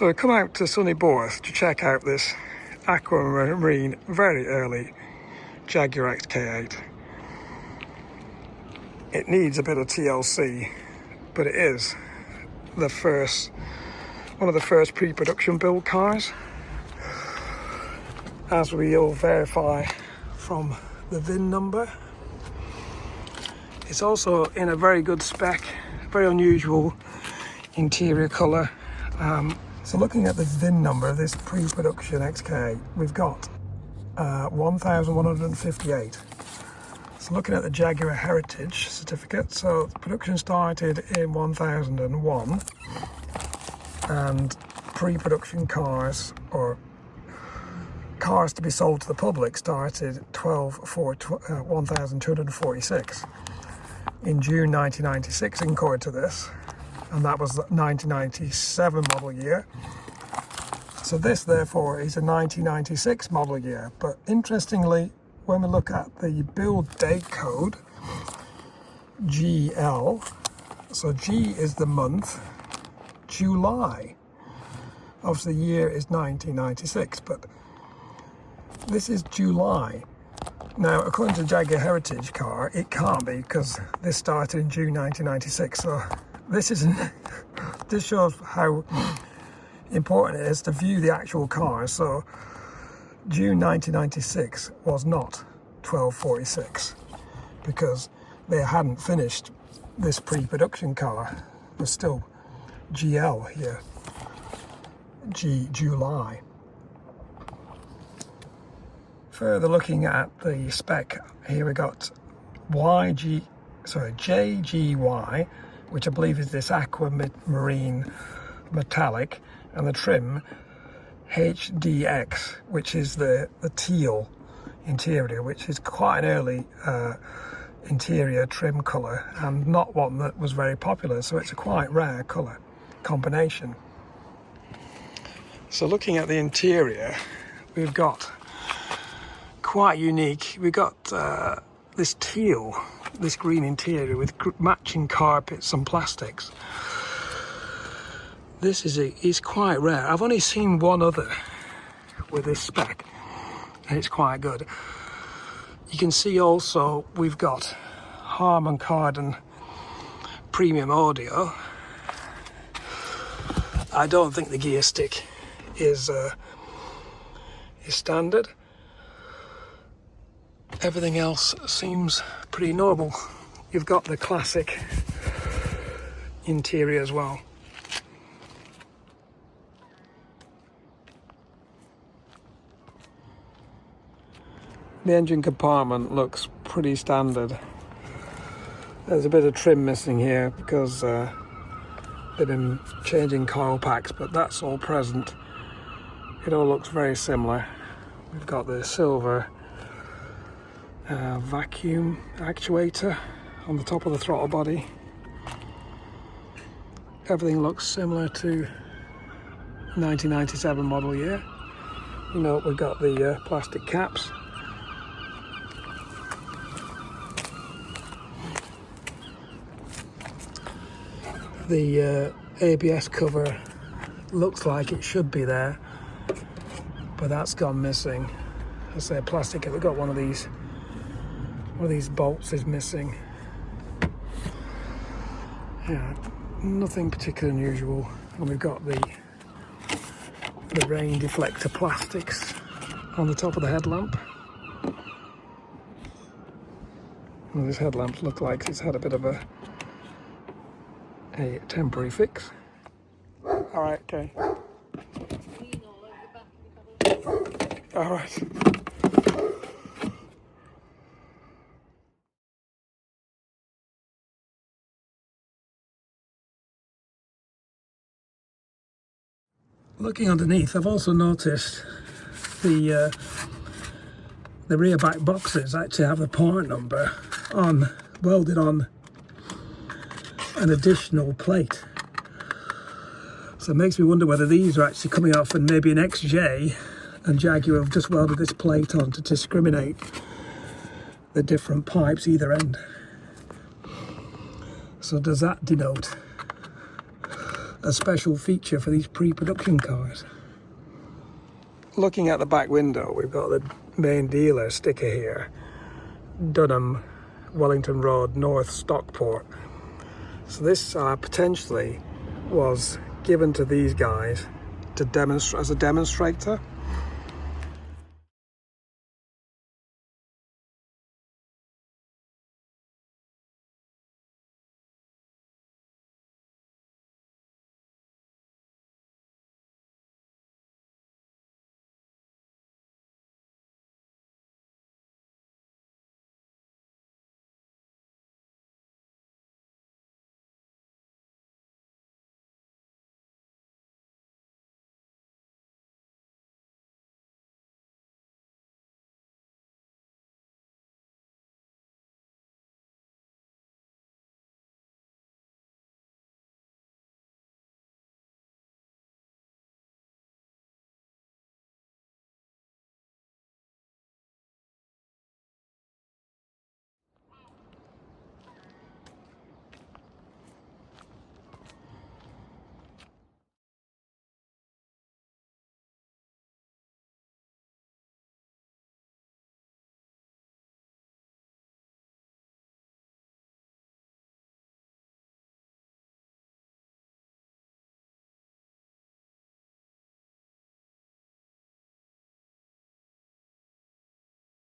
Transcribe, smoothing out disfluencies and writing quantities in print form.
So I come out to sunny Borth to check out this aquamarine, very early Jaguar XK8. It needs a bit of TLC, but it is one of the first pre-production build cars, as we all verify from the VIN number. It's also in a very good spec, very unusual interior colour. So looking at the VIN number of this pre-production XK8, we've got 1158. So looking at the Jaguar Heritage Certificate, so production started in 1001, and pre-production cars, or cars to be sold to the public, started 12/4/1246 in June 1996 according to this, and that was the 1997 model year. So this therefore is a 1996 model year. But interestingly, when we look at the build date code, GL, so G is the month, July of the year is 1996, but this is July. Now, according to the Jaguar Heritage car, it can't be, because this started in June 1996. So this shows how important it is to view the actual car. So June 1996 was not 1246, because they hadn't finished this pre-production car. There's still GL here, July. Further looking at the spec, here we got JGY, which I believe is this aquamarine metallic, and the trim HDX, which is the teal interior, which is quite an early interior trim colour, and not one that was very popular, so it's a quite rare colour combination. So looking at the interior, we've got quite unique. We've got this teal, this green interior with matching carpets and plastics. This is quite rare. I've only seen one other with this spec, and it's quite good. You can see also we've got Harman Kardon premium audio. I don't think the gear stick is standard. Everything else seems pretty normal. You've got the classic interior as well. The engine compartment looks pretty standard. There's a bit of trim missing here because they've been changing coil packs, but that's all present. It all looks very similar. We've got the silver vacuum actuator on the top of the throttle body. Everything looks similar to 1997 model year. You know, we've got the plastic caps. The ABS cover looks like it should be there, but that's gone missing. I say plastic. We've got one of these bolts is missing. Yeah, nothing particularly unusual. And we've got the rain deflector plastics on the top of the headlamp. Well, this headlamp looks like it's had a bit of a temporary fix. All right, okay. All right. Looking underneath, I've also noticed the rear back boxes actually have the part number welded on an additional plate. So it makes me wonder whether these are actually coming off and maybe an XJ, and Jaguar have just welded this plate on to discriminate the different pipes either end. So does that denote a special feature for these pre-production cars. Looking at the back window, we've got the main dealer sticker here, Dunham, Wellington Road, North Stockport. So this potentially was given to these guys to demonstrate as a demonstrator.